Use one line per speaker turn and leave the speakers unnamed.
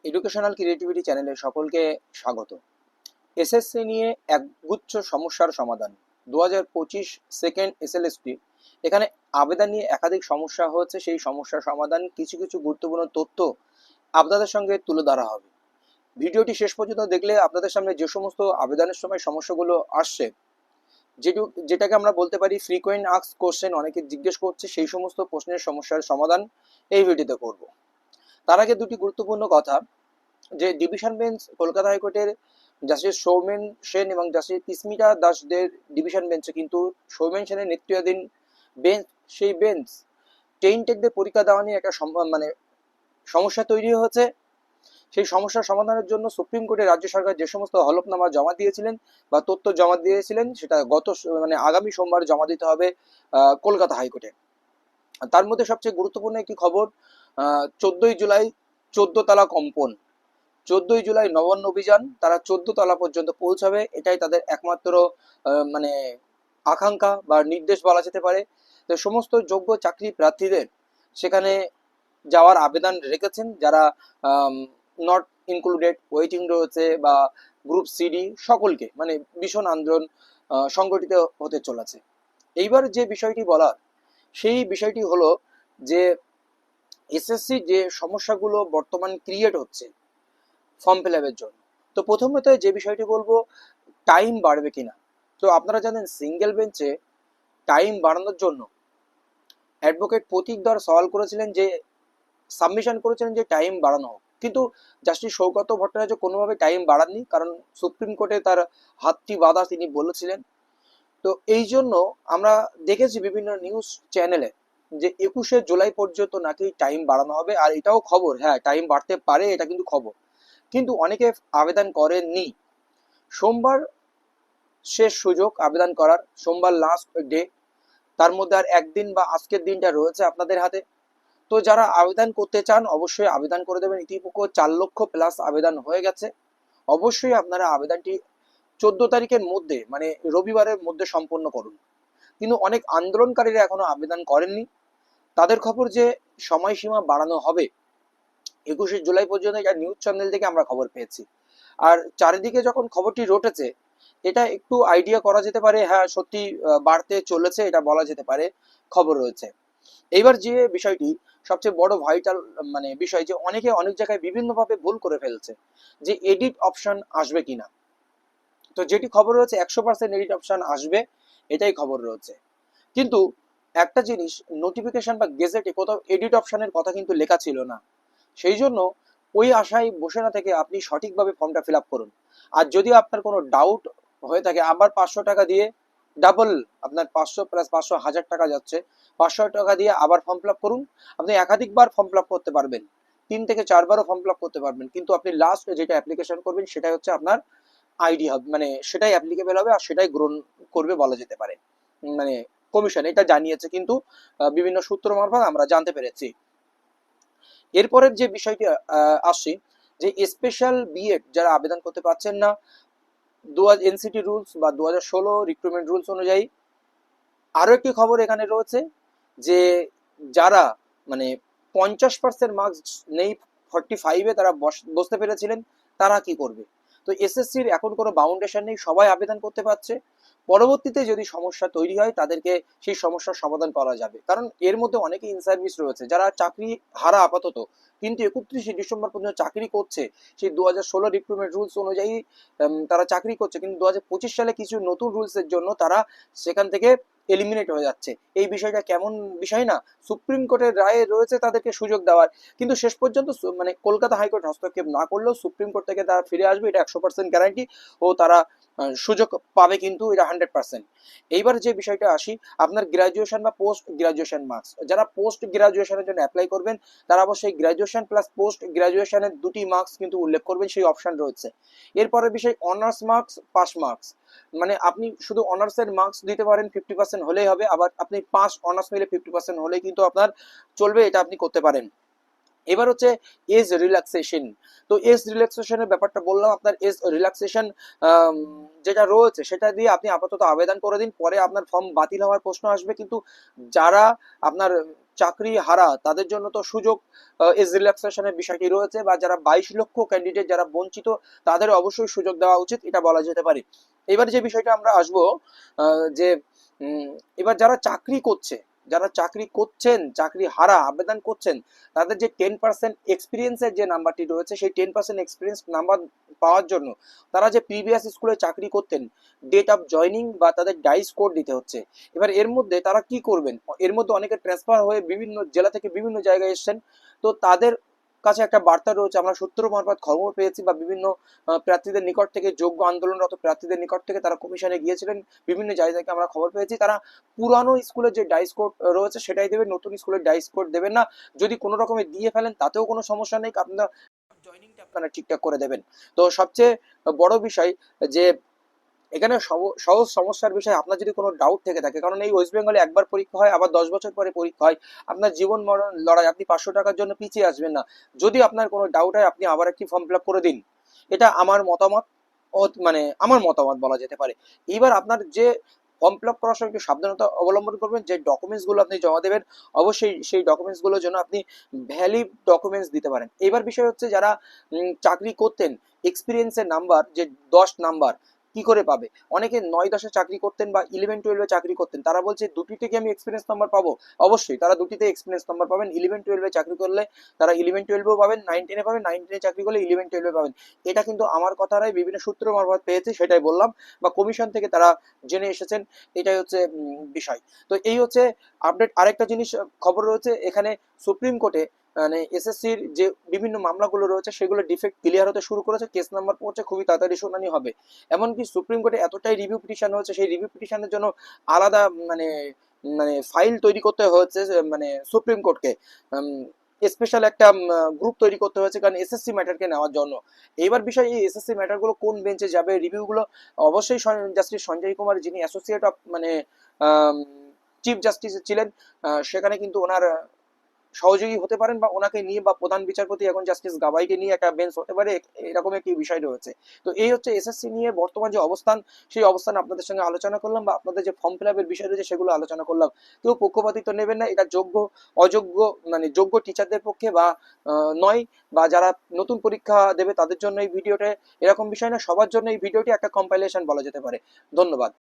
Educational creativity চ্যানেলে সকলকে স্বাগত। এসএসসি নিয়ে একগুচ্ছ সমস্যার সমাধান 2025 সেকেন্ড এসএলএসটি। এখানে আবেদন নিয়ে একাধিক সমস্যা হচ্ছে, সেই সমস্যার সমাধান কিছু কিছু গুরুত্বপূর্ণ তথ্য আপনাদের সঙ্গে তুলে ধরা হবে। ভিডিওটি শেষ পর্যন্ত দেখলে আপনাদের সামনে যে সমস্ত আবেদনের সময় সমস্যাগুলো আসছে, যেটাকে আমরা বলতে পারি ফ্রিকোয়েন্ট আস্কড কোশ্চেন, অনেকে জিজ্ঞেস করছে, সেই সমস্ত প্রশ্নের সমস্যার সমাধান এই ভিডিওতে করব। তার আগে দুটি গুরুত্বপূর্ণ কথা, যে ডিভিশন বেঞ্চ কলকাতা হাইকোর্টের জাস্টিস সৌমেন সেন এবং জাস্টিস স্মিতা দাসদের ডিভিশন বেঞ্চে কিন্তু সৌমেন সেনের নেতৃত্বাধীন বেঞ্চ, সেই বেঞ্চ টেকদের পরীক্ষা দেওয়া নিয়ে একটা সমস্যা তৈরি হয়েছে। সেই সমস্যার সমাধানের জন্য সুপ্রিম কোর্টে রাজ্য সরকার যে সমস্ত হলফনামা জমা দিয়েছিলেন বা তথ্য জমা দিয়েছিলেন, সেটা আগামী সোমবার জমা দিতে হবে কলকাতা হাইকোর্টে। তার মধ্যে সবচেয়ে গুরুত্বপূর্ণ একটি খবর, 14ই জুলাই 14 তলা কম্পন, 14ই জুলাই নবান্ন অভিযান, তারা 14 তলা পর্যন্ত পৌঁছাবে, এটাই তাদের একমাত্র আকাঙ্ক্ষা বা নির্দেশ বলা যেতে পারে। তো সমস্ত যোগ্য চাকরি প্রার্থীদের সেখানে যাওয়ার আবেদন রেখেছেন, যারা নট ইনক্লুডেড, ওয়েটিং রয়েছে বা গ্রুপ সিডি, সকলকে ভীষণ আন্দোলন সংগঠিত হতে চলেছে। এইবার যে বিষয়টি বলার, সেই বিষয়টি হলো যে এসএসসি যে সমস্যাগুলো বর্তমান ক্রিয়েট হচ্ছে ফর্ম ফিল আপের জন্য। তো প্রথমত যে বিষয়টি বলবো, টাইম বাড়বে কিনা। তো আপনারা জানেন সিঙ্গেল বেঞ্চে টাইম বাড়ানোর জন্য অ্যাডভোকেট প্রতীক ধর সওয়াল করেছিলেন, যে সাবমিশন করেছিলেন যে টাইম বাড়ানো হোক, কিন্তু জাস্টিস সৌগত ভট্টাচার্য কোনোভাবে টাইম বাড়াননি, কারণ সুপ্রিম কোর্টে তার হাতটি বাঁধা, তিনি বলেছিলেন। তো এই জন্য আমরা দেখেছি বিভিন্ন নিউজ চ্যানেলে যে 21শে জুলাই পর্যন্ত নাকি টাইম বাড়ানো হবে, আর এটাও খবর, হ্যাঁ টাইম বাড়তে পারে, এটা কিন্তু খবর। কিন্তু অনেকে আবেদন করেননি। সোমবার শেষ সুযোগ আবেদন করার, সোমবার লাস্ট ডে, তার মধ্যে আর একদিন বা আজকের দিনটা রয়েছে আপনাদের হাতে। তো যারা আবেদন করতে চান অবশ্যই আবেদন করে দেবেন। ইতিপূর্বে 4 লক্ষ প্লাস আবেদন হয়ে গেছে। অবশ্যই আপনারা আবেদনটি 14 তারিখের মধ্যে, রবিবারের মধ্যে সম্পন্ন করুন। কিন্তু অনেক আন্দোলনকারীরা এখনো আবেদন করেননি, তাদের খবর যে সময়সীমা বাড়ানো হবে 21শে জুলাই পর্যন্ত, এটা নিউজ চ্যানেল থেকে আমরা খবর পেয়েছি। আর চারিদিকে যখন খবরটি রটেছে, এটা একটু আইডিয়া করা যেতে পারে, হ্যাঁ সত্যি বাড়তে চলেছে, এটা বলা যেতে পারে খবর রয়েছে। এইবার যে বিষয়টি সবচেয়ে বড় ভাইটাল বিষয়, যে অনেকে অনেক জায়গায় বিভিন্নভাবে ভুল করে ফেলছে, যে এডিট অপশন আসবে কিনা। তো যেটি খবর রয়েছে 100% এডিট অপশন আসবে, এটাই খবর রয়েছে। কিন্তু একটা জিনিস, নোটিফিকেশন বা গেজেটে কোথাও এডিট অপশনের কথা কিন্তু লেখা ছিল না। সেই জন্য ওই আশায় বসে না থেকে আপনি সঠিকভাবে ফর্মটা ফিল আপ করুন। আর যদি আপনার কোনো ডাউট হয়ে থাকে, আবার 500 টাকা দিয়ে ডাবল, আপনার 500 প্লাস 500 1000 টাকা যাচ্ছে, 500 টাকা দিয়ে আবার ফর্ম ফিল আপ করুন। আপনি একাধিকবার ফর্ম ফিল আপ করতে পারবেন, 3 থেকে 4 বারও ফর্ম ফিল আপ করতে পারবেন, কিন্তু আপনি লাস্ট যেটা অ্যাপ্লিকেশন করবেন সেটাই হচ্ছে আপনার আইডি হবে, সেটাই অ্যাপ্লিকেবল হবে আর সেটাই গ্রহণ করবে বলা যেতে পারে। মানে কমিশন এটা জানিয়েছে, কিন্তু বিভিন্ন সূত্র মারফত আমরা জানতে পেরেছি। এরপরের যে বিষয়টি আসছি, যে স্পেশাল বিএড যারা আবেদন করতে পারছেন না, এনসিটি রুলস বা 2016 রিক্রুটমেন্ট রুলস অনুযায়ী আরো একটি খবর এখানে রয়েছে, যে যারা 50% মার্কস নেই, 45-এ তারা বসতে পেরেছিলেন, তারা কি করবে। তো এসএসসির এখন কোনো বাউন্ডেশন নেই, সবাই আবেদন করতে পারছে। পরবর্তীতে যদি সমস্যা তৈরি হয়, তাদেরকে সেই সমস্যার সমাধান করা যাবে, কারণ এর মধ্যে অনেকে ইন সার্ভিস রয়েছে যারা চাকরি হারা আপাতত, কিন্তু 31শে ডিসেম্বর পর্যন্ত চাকরি করছে, সেই 2016 রিক্রুটমেন্ট রুলস অনুযায়ী তারা চাকরি করছে, কিন্তু 2025 সালে কিছু নতুন রুলসের জন্য তারা সেখান থেকে এলিমিনেট হয়ে যাচ্ছে। এই বিষয়টা কেমন বিষয় না, সুপ্রিম কোর্টের রায়ে রয়েছে তাদেরকে সুযোগ দেওয়ার, কিন্তু শেষ পর্যন্ত কলকাতা হাইকোর্ট হস্তক্ষেপ না করলেও সুপ্রিম কোর্ট থেকে তারা ফিরে আসবে, এটা 100% গ্যারান্টি, ও তারা সুযোগ পাবে, কিন্তু এটা 100%। এইবার যে বিষয়টা আসি, আপনার গ্রাজুয়েশন বা পোস্ট গ্রাজুয়েশন মার্কস, যারা পোস্ট গ্রাজুয়েশনের জন্য অ্যাপ্লাই করবেন, তারা অবশ্যই গ্রাজুয়েশন প্লাস পোস্ট গ্রাজুয়েশনের দুটি মার্কস কিন্তু উল্লেখ করবেন, সেই অপশন রয়েছে। এরপরের বিষয় অনার্স মার্কস, পাস মার্কস, আপনি শুধু অনার্সের মার্কস দিতে পারেন, 50% হলেই হবে, আবার আপনি পাস অনার্স মিলে 50% হলেই কিন্তু আপনার চলবে, এটা আপনি করতে পারেন। এবার হচ্ছে এজ রিল্যাক্সেশন। তো এজ রিল্যাক্সেশনের ব্যাপারটা বললাম, আপনার এজ রিল্যাক্সেশন যেটা রয়েছে সেটা দিয়ে আপনি আপাতত আবেদন করে দিন, পরে আপনার ফর্ম বাতিল হওয়ার প্রশ্ন আসবে। কিন্তু যারা আপনার চাকরি হারা তাদের জন্য তো সুযোগ এজ রিল্যাক্সেশনের বিষয়টি রয়েছে, বা যারা 22 লক্ষ ক্যান্ডিডেট যারা বঞ্চিত তাদের অবশ্যই সুযোগ দেওয়া উচিত, এটা বলা যেতে পারে। এবার যে বিষয়টা আমরা আসবো, যে এবার যারা চাকরি করছে, যারা চাকরি করছেন, চাকরি হারা আবেদন করছেন, তাদের যে 10% এক্সপিরিয়েন্সের যে নাম্বারটি রয়েছে, সেই 10% এক্সপিরিয়েন্স নাম্বার পাওয়ার জন্য তারা যে প্রিভিয়াস স্কুলে চাকরি করতেন, ডেট অফ জয়নিং বা তাদের ডাইস কোড দিতে হচ্ছে। এবার এর মধ্যে তারা কি করবেন, এর মধ্যে অনেকে ট্রান্সফার হয়ে বিভিন্ন জেলা থেকে বিভিন্ন জায়গায় এসছেন, তো তাদের কাছে একটা বার্তা রয়েছে, আমরা সূত্র মারফত খবর পেয়েছি, বা বিভিন্ন প্রার্থীদের নিকট থেকে, যোগ্য আন্দোলনরত প্রার্থীদের নিকট থেকে তারা কমিশনে গিয়েছিলেন, বিভিন্ন জায়গা থেকে আমরা খবর পেয়েছি, তারা পুরানো স্কুলের যে ডাইস কোড রয়েছে সেটাই দেবেন, নতুন স্কুলের ডাইস কোড দেবেন না। যদি কোনো রকমের দিয়ে ফেলেন তাতেও কোনো সমস্যা নেই, আপনারা জয়নিংটা আপনারা ঠিকঠাক করে দেবেন। তো সবচেয়ে বড় বিষয় যে এখানে সহজ সমস্যার বিষয়, আপনার যদি কোনো ডাউট থেকে থাকে, কারণ এই ওয়েস্ট বেঙ্গলে একবার পরীক্ষা হয়, আবার 10 বছর পরে পরীক্ষা হয়, আপনার জীবন মরণ লড়াই, আপনি 500 টাকার জন্য পিছিয়ে আসবেন না। যদি আপনার কোনো ডাউট হয়, আপনি আবার একটি ফর্ম ফিল আপ করে দিন, এটা আমার মতামত, মানে আমার মতামত বলা যেতে পারে। এইবার আপনার যে ফর্ম ফিল আপ করার সময় একটু সাবধানতা অবলম্বন করবেন, যে ডকুমেন্টসগুলো আপনি জমা দেবেন অবশ্যই সেই ডকুমেন্টসগুলোর জন্য আপনি ভ্যালিড ডকুমেন্টস দিতে পারেন। এবার বিষয় হচ্ছে, যারা চাকরি করতেন, এক্সপিরিয়েন্সের নাম্বার যে 10 নাম্বার কি করে পাবে, অনেকে 9-10-এ চাকরি করতেন বা 11-12-এ চাকরি করতেন, তারা বলছে দুটি থেকে আমি এক্সপিরিয়েন্স নাম্বার পাবো। অবশ্যই তারা দুটিতে এক্সপিরিয়েন্স নাম্বার পাবেন, 11-12-এ চাকরি করলে তারা 11-12-এও পাবেন, 9-10-এ পাবেন, 9-10-এ চাকরি করলে 11-12-এ পাবেন। এটা কিন্তু আমার কথা নয়, বিভিন্ন সূত্র মারফত পেয়েছি সেটাই বললাম, বা কমিশন থেকে তারা জেনে এসেছেন, এটাই হচ্ছে বিষয়। তো এই হচ্ছে আপডেট। আরেকটা জিনিস খবর রয়েছে এখানে, সুপ্রিম কোর্টে মানে এসএসসির যে বিভিন্ন মামলাগুলো রয়েছে সেগুলো ডিফেক্ট ক্লিয়ার হতে শুরু করেছে, কেস নাম্বার পড়ছে, খুবই তাড়াতাড়ি শুনানি হবে। এমনকি সুপ্রিম কোর্টে এতটাই রিভিউ পিটিশন হয়েছে, সেই রিভিউ পিটিশনের জন্য আলাদা মানে মানে ফাইল তৈরি করতে হয়েছে, মানে সুপ্রিম কোর্টকে স্পেশাল একটা গ্রুপ তৈরি করতে হয়েছে, কারণ এসএসসি ম্যাটারকে নেওয়ার জন্য। এইবার বিষয়, এই এসএসসি ম্যাটারগুলো কোন বেঞ্চে যাবে, রিভিউগুলো অবশ্যই জাস্টিস সঞ্জয় কুমার, যিনি অ্যাসোসিয়েট অফ মানে চিফ জাস্টিস ছিলেন, সেখানে কিন্তু ওনার সহযোগী হতে পারেন, বা ওনাকে নিয়ে, বা প্রধান বিচারপতি এখন জাস্টিস গাবাইকে নিয়ে একটা বেঞ্চ হতে পারে, এরকম একটি বিষয় রয়েছে। তো এই হচ্ছে এসএসসি নিয়ে বর্তমান যে অবস্থান, সেই অবস্থান আপনাদের সঙ্গে আলোচনা করলাম, বা আপনাদের যে ফর্ম ফিল আপের বিষয় রয়েছে সেগুলো আলোচনা করলাম। কেউ পক্ষপাতিত্ব নেবেন না, এটা যোগ্য অযোগ্য মানে যোগ্য টিচারদের পক্ষে বা নয়, বা যারা নতুন পরীক্ষা দেবে তাদের জন্য এই ভিডিওটা, এরকম বিষয় না, সবার জন্য এই ভিডিওটি একটা কম্পাইলেশন বলা যেতে পারে। ধন্যবাদ।